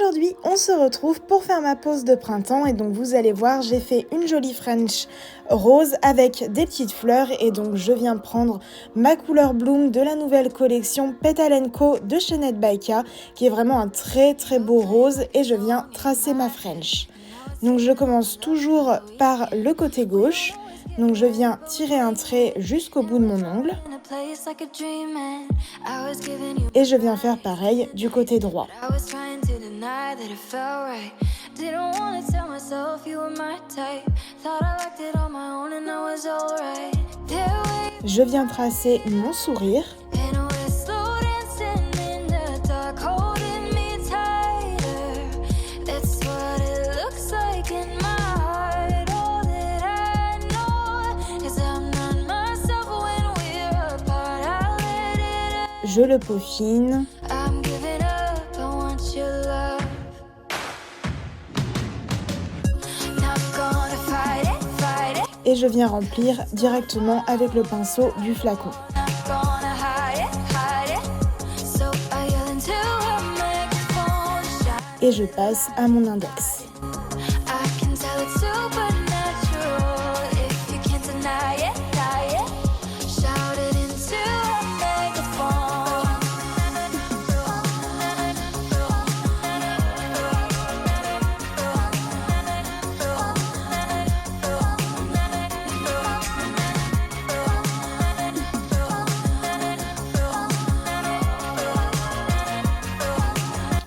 Aujourd'hui, on se retrouve pour faire ma pause de printemps et donc vous allez voir, j'ai fait une jolie French rose avec des petites fleurs et donc je viens prendre ma couleur Bloom de la nouvelle collection Petal & Co de chez Net by Ka qui est vraiment un très beau rose et je viens tracer ma French. Donc je commence toujours par le côté gauche. Donc je viens tirer un trait jusqu'au bout de mon ongle et je viens faire pareil du côté droit. Je viens tracer mon sourire. Je le peaufine. Et je viens remplir directement avec le pinceau du flacon. Et je passe à mon index.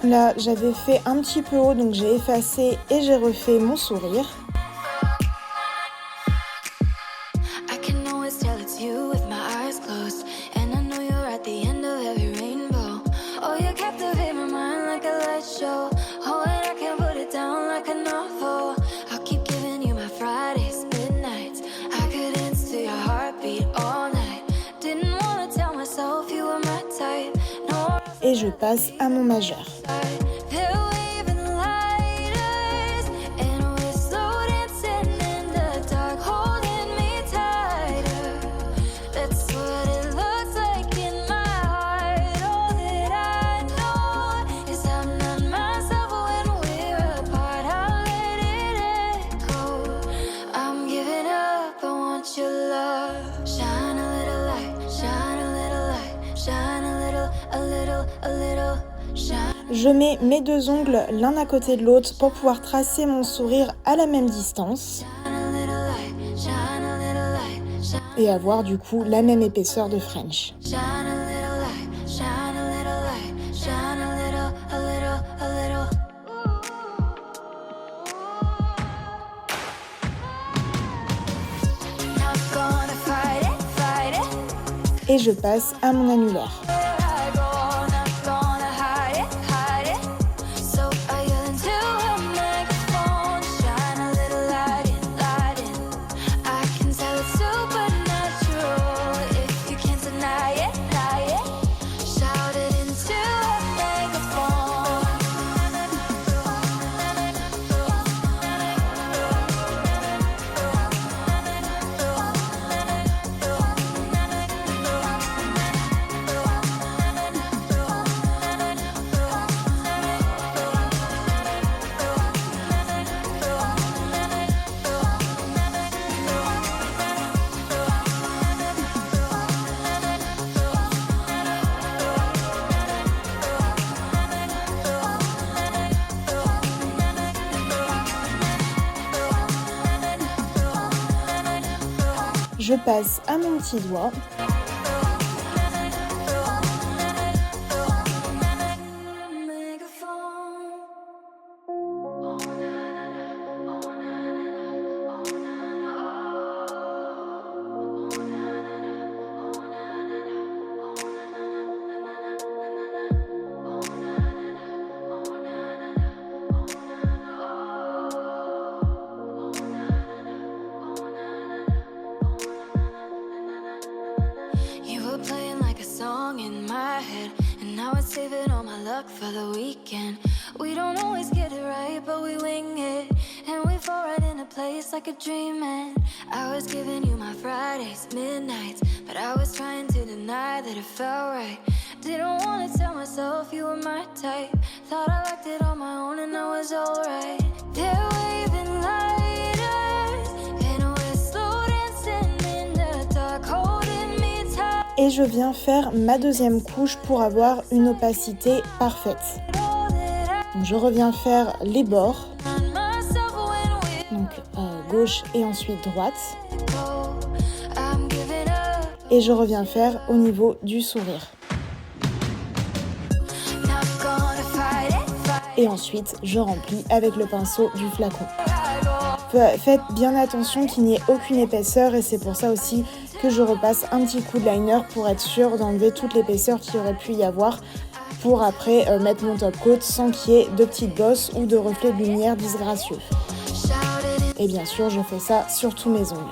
Là, j'avais fait un petit peu haut, donc j'ai effacé et j'ai refait mon sourire. Et je passe à mon majeur. Je mets mes deux ongles l'un à côté de l'autre pour pouvoir tracer mon sourire à la même distance et avoir du coup la même épaisseur de French. Et je passe à mon annulaire. Je passe à mon petit doigt. Saving all my luck for the weekend. We don't always get it right, but we wing it. And we fall right into place like a dream. And I was giving you my Fridays, midnights, but I was trying to deny that it felt right. Didn't wanna tell myself you were my type. Thought I liked it on my own and I was alright. They're waving lighters and we're slow dancing in the dark, holding me tight. Et je viens faire ma deuxième couche pour avoir une opacité parfaite. Donc je reviens faire les bords, donc gauche et ensuite droite. Et je reviens faire au niveau du sourire. Et ensuite, je remplis avec le pinceau du flacon. Faites bien attention qu'il n'y ait aucune épaisseur et c'est pour ça aussi que je repasse un petit coup de liner pour être sûre d'enlever toute l'épaisseur qu'il aurait pu y avoir pour après mettre mon top coat sans qu'il y ait de petites bosses ou de reflets de lumière disgracieux. Et bien sûr, je fais ça sur tous mes ongles.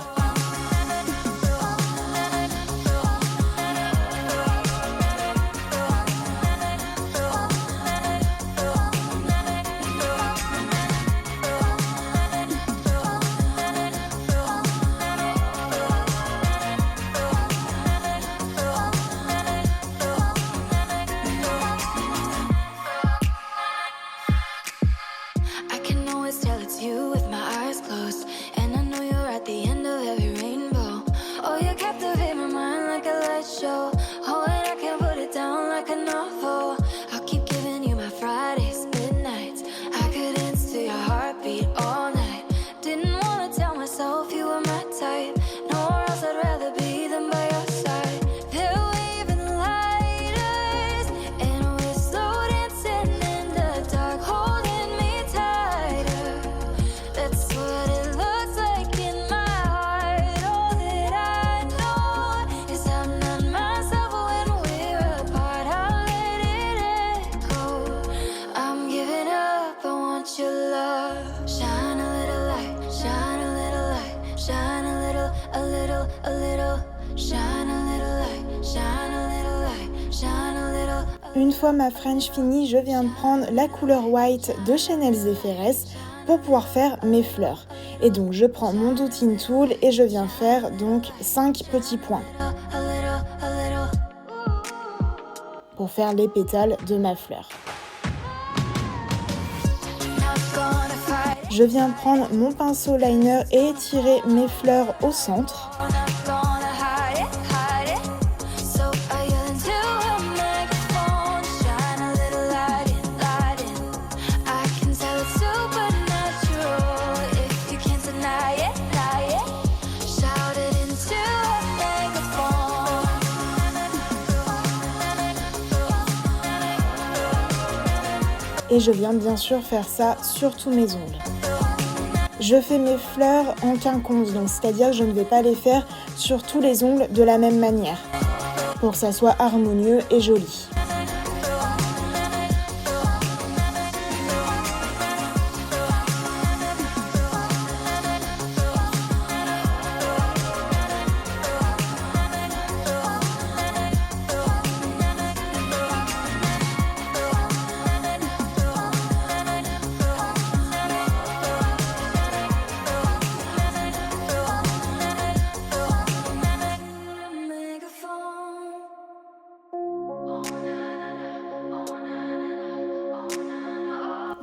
Une fois ma French finie, je viens de prendre la couleur white de Chanel Zephyrès pour pouvoir faire mes fleurs. Et donc je prends mon Doutine Tool et je viens faire donc 5 petits points pour faire les pétales de ma fleur. Je viens prendre mon pinceau liner et étirer mes fleurs au centre. Et je viens bien sûr faire ça sur tous mes ongles. Je fais mes fleurs en quinconce, donc c'est-à-dire que je ne vais pas les faire sur tous les ongles de la même manière, pour que ça soit harmonieux et joli.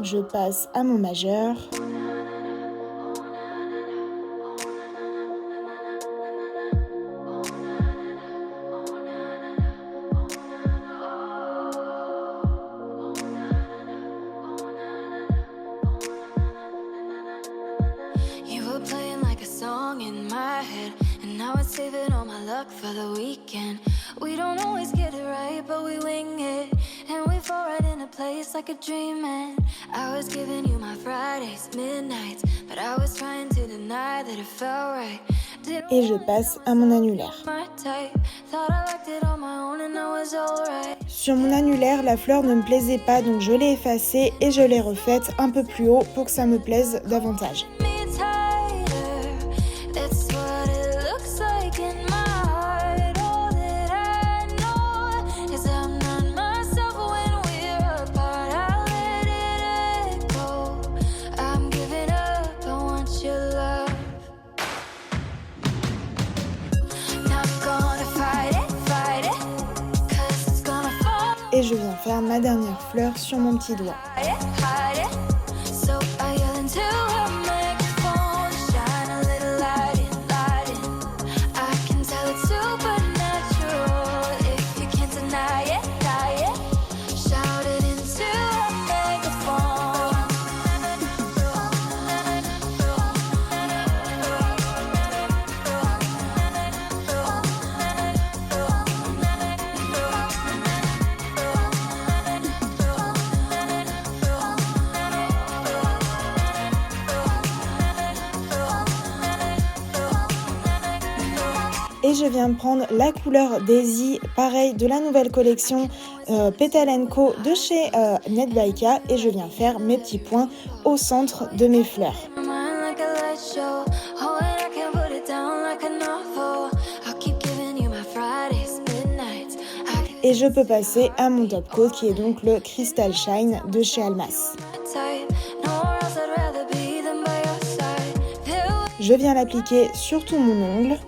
Je passe à mon majeur. You were playing like a song in my head, and now it's saving all my luck for the weekend. We don't always get it right, but we wing it, and we fall right into place like a dream. And I was giving you my Fridays, midnights, but I was trying to deny that it felt right. Et je passe à mon annulaire. Sur mon annulaire, la fleur ne me plaisait pas, donc je l'ai effacée et je l'ai refaite un peu plus haut pour que ça me plaise davantage. ma dernière fleur sur mon petit doigt. Hide it. So I yell into a microphone, shine a little light in. I can tell it's supernatural if you can't deny it, shout it into a megaphone. Et je viens prendre la couleur Daisy, pareil de la nouvelle collection Petal & Co de chez Net by Ka, et je viens faire mes petits points au centre de mes fleurs. Et je peux passer à mon top coat qui est donc le Crystal Shine de chez Almas. Je viens l'appliquer sur tout mon ongle.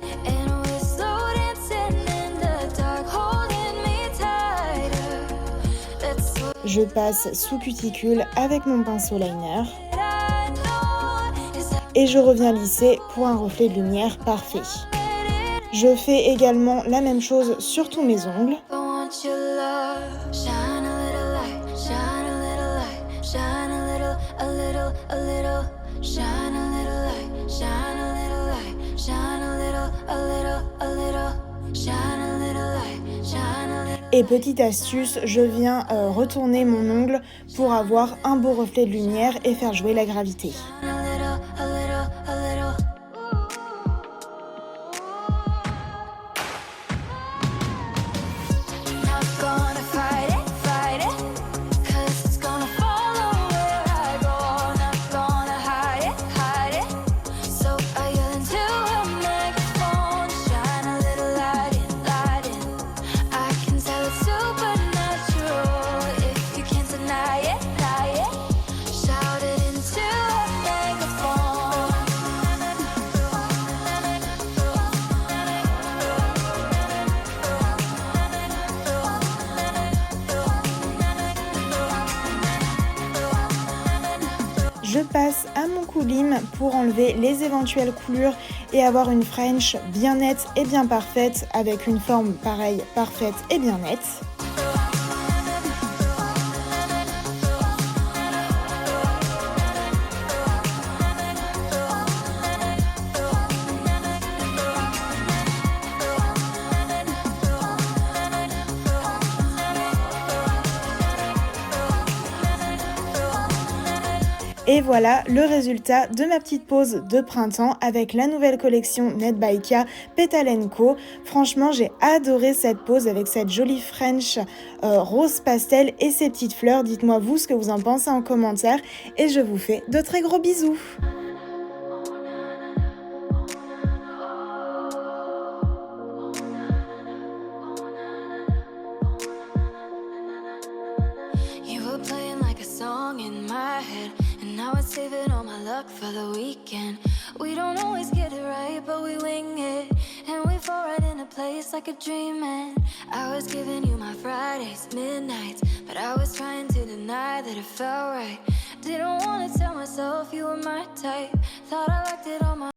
Je passe sous cuticule avec mon pinceau liner. Et je reviens lisser pour un reflet de lumière parfait. Je fais également la même chose sur tous mes ongles. Et petite astuce, je viens retourner mon ongle pour avoir un beau reflet de lumière et faire jouer la gravité. Je passe à mon coulis pour enlever les éventuelles coulures et avoir une French bien nette et bien parfaite avec une forme pareille, parfaite et bien nette. Et voilà le résultat de ma petite pause de printemps avec la nouvelle collection Net by Ka Petal & Co. Franchement, j'ai adoré cette pose avec cette jolie French rose pastel et ces petites fleurs. Dites-moi vous ce que vous en pensez en commentaire et je vous fais de très gros bisous. Now it's saving all my luck for the weekend. We don't always get it right, but we wing it. And we fall right into place like a dream. And I was giving you my Fridays, midnights, but I was trying to deny that it felt right. Didn't want to tell myself you were my type. Thought I liked it on my